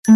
Hi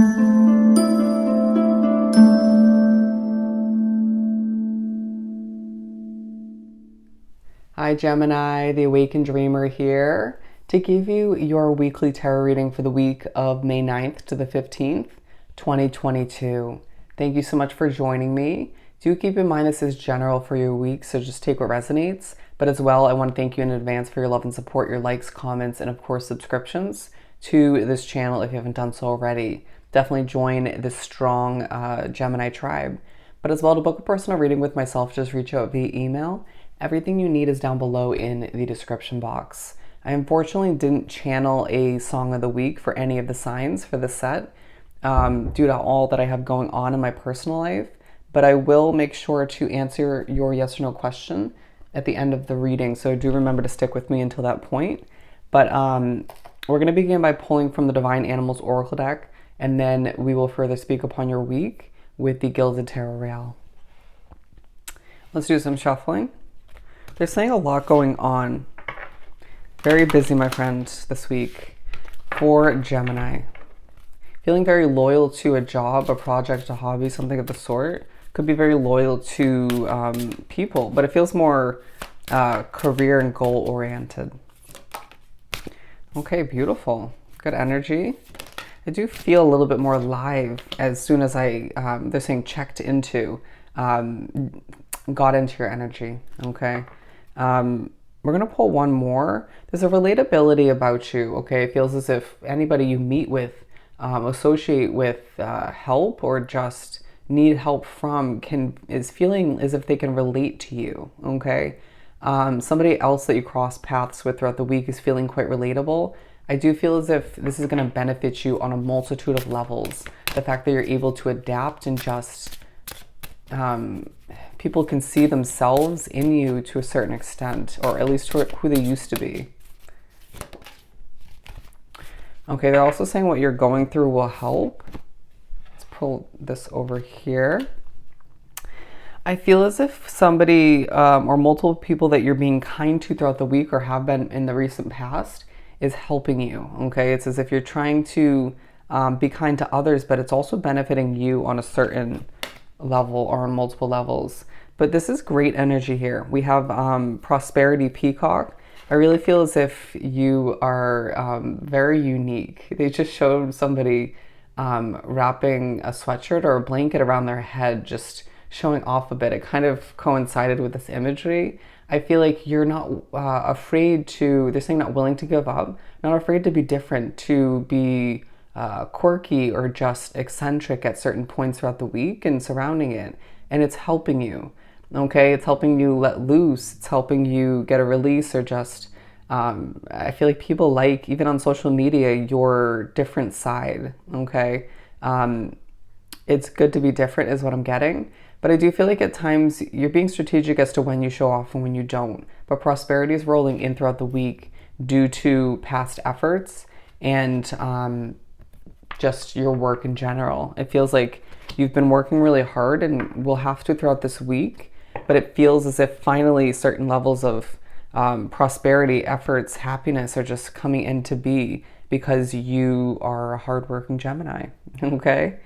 Gemini, the Awakened Dreamer here to give you your weekly tarot reading for the week of May 9th to the 15th, 2022. Thank you so much for joining me. Do keep in mind this is general for your week, so just take what resonates. But as well, I want to thank you in advance for your love and support, your likes, comments, and of course subscriptions to this channel if you haven't done so already. Definitely join this strong Gemini tribe. But as well, to book a personal reading with myself, just reach out via email. Everything you need is down below in the description box. I unfortunately didn't channel a song of the week for any of the signs for this set due to all that I have going on in my personal life, but I will make sure to answer your yes or no question at the end of the reading, so do remember to stick with me until that point. But we're going to begin by pulling from the Divine Animals Oracle deck, and then we will further speak upon your week with the Gilded Tarot Real. Let's do some shuffling. They're saying a lot going on. Very busy, my friend, this week for Gemini. Feeling very loyal to a job, a project, a hobby, something of the sort. Could be very loyal to people, but it feels more career and goal oriented. Okay, beautiful. Good energy. I do feel a little bit more live as soon as they're saying checked into, got into your energy, okay? We're going to pull one more. There's a relatability about you, okay? It feels as if anybody you meet with, associate with, help or just need help from is feeling as if they can relate to you, okay? Somebody else that you cross paths with throughout the week is feeling quite relatable. I do feel as if this is going to benefit you on a multitude of levels. The fact that you're able to adapt and just people can see themselves in you to a certain extent, or at least who they used to be. Okay, they're also saying what you're going through will help. Let's pull this over here. I feel as if somebody or multiple people that you're being kind to throughout the week or have been in the recent past is helping you, okay? It's as if you're trying to be kind to others, but it's also benefiting you on a certain level or on multiple levels. But this is great energy here. We have Prosperity Peacock. I really feel as if you are very unique. They just showed somebody wrapping a sweatshirt or a blanket around their head, just showing off a bit. It kind of coincided with this imagery. I feel like you're not afraid to, they're saying not willing to give up, not afraid to be different, to be quirky or just eccentric at certain points throughout the week and surrounding it. And it's helping you, okay? It's helping you let loose. It's helping you get a release or just, I feel like people like, even on social media, your different side, okay? It's good to be different is what I'm getting. But I do feel like at times you're being strategic as to when you show off and when you don't. But prosperity is rolling in throughout the week due to past efforts and just your work in general. It feels like you've been working really hard and will have to throughout this week, but it feels as if finally certain levels of prosperity, efforts, happiness are just coming into be because you are a hardworking Gemini, okay?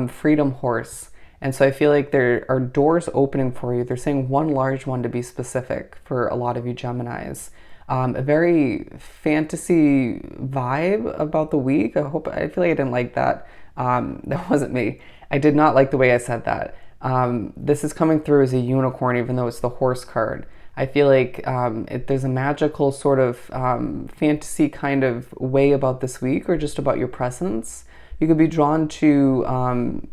Freedom Horse. And so I feel like there are doors opening for you. They're saying one large one to be specific for a lot of you Geminis. A very fantasy vibe about the week. I feel like I didn't like that. That wasn't me. I did not like the way I said that. This is coming through as a unicorn, even though it's the horse card. I feel like there's a magical sort of fantasy kind of way about this week, or just about your presence. You could be drawn to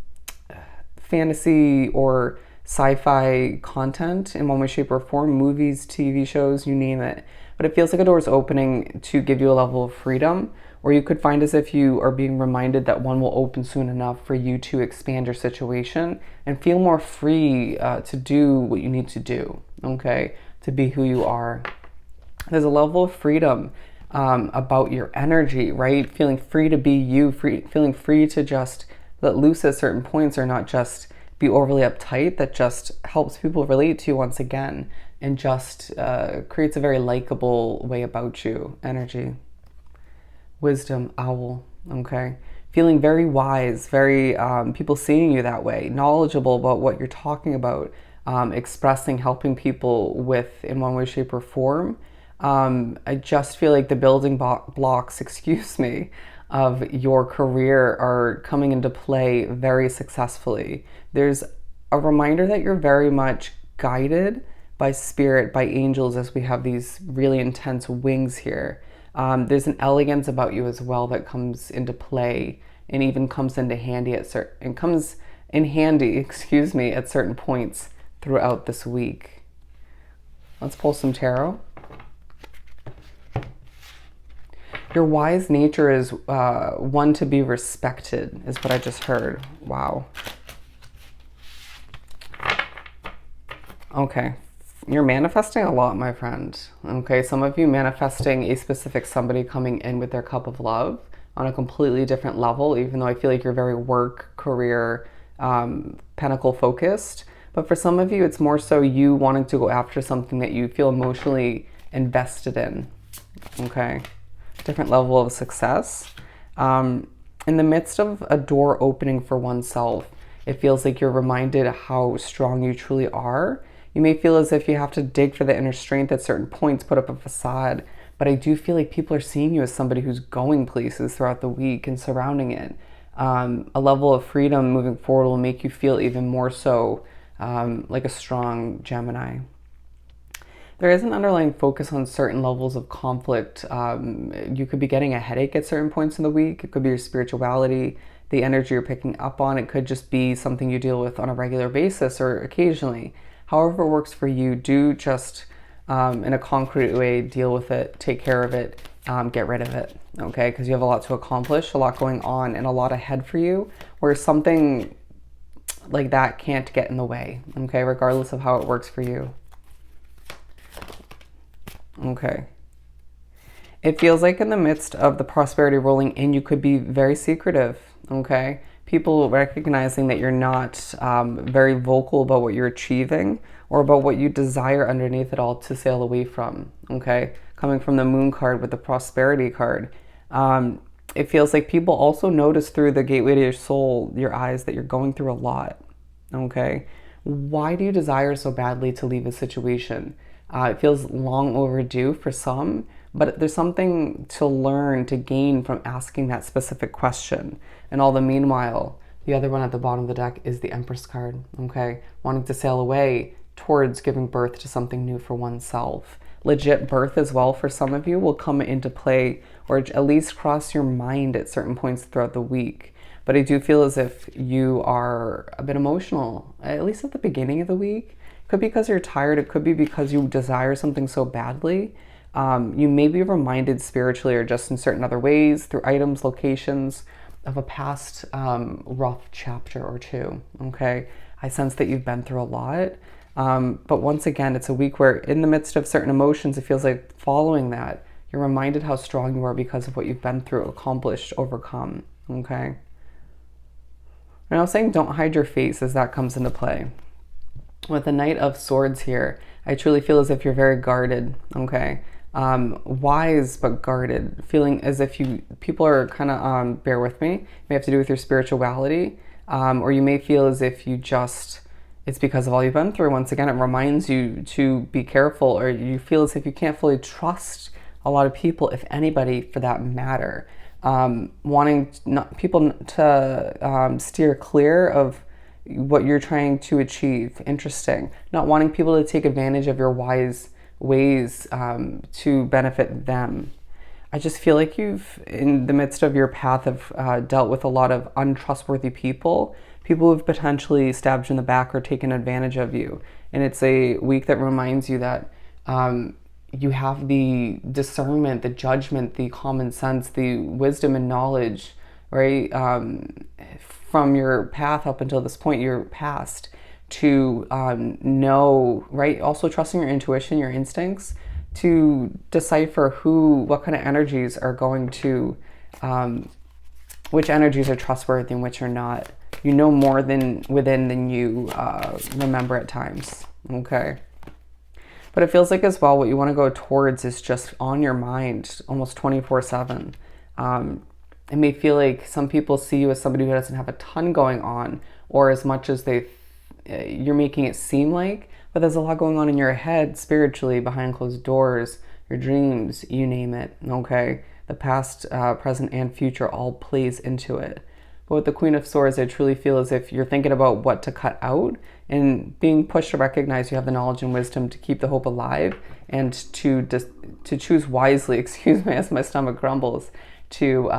fantasy or sci-fi content in one way, shape, or form, movies, TV shows, you name it. But it feels like a door is opening to give you a level of freedom, or you could find as if you are being reminded that one will open soon enough for you to expand your situation and feel more free to do what you need to do, okay? To be who you are. There's a level of freedom about your energy, right? Feeling free to be you, feeling free to just let loose at certain points, or not just be overly uptight. That just helps people relate to you once again, and just creates a very likable way about you energy. Wisdom, Owl, okay? feeling very wise, very people seeing you that way, knowledgeable about what you're talking about, expressing, helping people with in one way, shape, or form. I just feel like the building blocks, excuse me, of your career are coming into play very successfully. There's a reminder that you're very much guided by spirit, by angels, as we have these really intense wings here. There's an elegance about you as well that comes into play and even comes into handy excuse me, at certain points throughout this week. Let's pull some tarot. Your wise nature is one to be respected, is what I just heard. Wow. Okay. You're manifesting a lot, my friend. Okay, some of you manifesting a specific somebody coming in with their cup of love on a completely different level, even though I feel like you're very work, career, pentacle focused. But for some of you, it's more so you wanting to go after something that you feel emotionally invested in. Okay, different level of success. In the midst of a door opening for oneself, it feels like you're reminded how strong you truly are. You may feel as if you have to dig for the inner strength at certain points, put up a facade, but I do feel like people are seeing you as somebody who's going places throughout the week and surrounding it. A level of freedom moving forward will make you feel even more so like a strong Gemini. There is an underlying focus on certain levels of conflict. You could be getting a headache at certain points in the week. It could be your spirituality, the energy you're picking up on. It could just be something you deal with on a regular basis or occasionally. However it works for you, do just, in a concrete way, deal with it, take care of it, get rid of it, okay? Because you have a lot to accomplish, a lot going on, and a lot ahead for you, where something like that can't get in the way, okay? Regardless of how it works for you. Okay. It feels like in the midst of the prosperity rolling in, you could be very secretive, okay? People recognizing that you're not very vocal about what you're achieving or about what you desire underneath it all to sail away from, okay? Coming from the moon card with the prosperity card. It feels like people also notice through the gateway to your soul, your eyes, that you're going through a lot, okay? Why do you desire so badly to leave a situation? It feels long overdue for some, but there's something to learn, to gain from asking that specific question. And all the meanwhile, the other one at the bottom of the deck is the Empress card, okay? Wanting to sail away towards giving birth to something new for oneself. Legit birth as well for some of you will come into play, or at least cross your mind at certain points throughout the week. But I do feel as if you are a bit emotional, at least at the beginning of the week. It could be because you're tired. It could be because you desire something so badly. You may be reminded spiritually or just in certain other ways through items, locations of a past rough chapter or two, okay? I sense that you've been through a lot. But once again, it's a week where in the midst of certain emotions, it feels like following that, you're reminded how strong you are because of what you've been through, accomplished, overcome, okay? And I was saying don't hide your face as that comes into play. With the Knight of Swords here, I truly feel as if you're very guarded, okay? Wise but guarded, feeling as if people are kind of, bear with me, may have to do with your spirituality, or you may feel as if it's because of all you've been through. Once again, it reminds you to be careful, or you feel as if you can't fully trust a lot of people, if anybody for that matter. Wanting people to steer clear of what you're trying to achieve. Interesting. Not wanting people to take advantage of your wise ways to benefit them. I just feel like you've, in the midst of your path, have dealt with a lot of untrustworthy people who've potentially stabbed you in the back or taken advantage of you. And it's a week that reminds you that you have the discernment, the judgment, the common sense, the wisdom and knowledge, right? From your path up until this point, your past, to know, right? Also trusting your intuition, your instincts, to decipher what kind of energies are going to, which energies are trustworthy and which are not. You know more within than you remember at times, okay? But it feels like as well what you want to go towards is just on your mind almost 24/7. It may feel like some people see you as somebody who doesn't have a ton going on, or as much as you're making it seem like, but there's a lot going on in your head spiritually, behind closed doors, your dreams, you name it, okay? The past, present, and future all plays into it. But with the Queen of Swords, I truly feel as if you're thinking about what to cut out and being pushed to recognize you have the knowledge and wisdom to keep the hope alive and to choose wisely, excuse me, as my stomach grumbles, to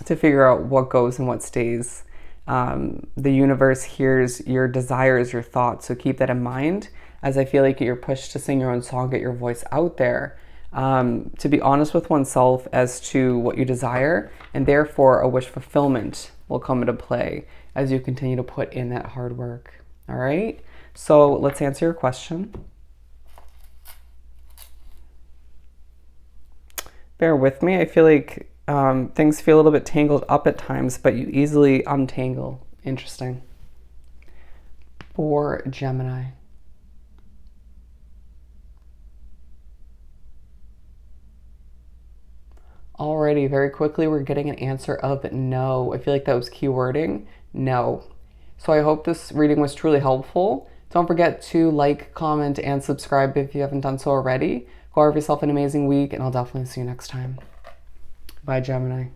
figure out what goes and what stays. The universe hears your desires, your thoughts, so keep that in mind, as I feel like you're pushed to sing your own song, get your voice out there, to be honest with oneself as to what you desire, and therefore a wish fulfillment will come into play as you continue to put in that hard work. All right, so let's answer your question. Bear with me. I feel like things feel a little bit tangled up at times, but you easily untangle. Interesting. For Gemini. Alrighty, very quickly we're getting an answer of no. I feel like that was keywording. No. So I hope this reading was truly helpful. Don't forget to like, comment, and subscribe if you haven't done so already. Go have yourself an amazing week, and I'll definitely see you next time. Bye, Gemini.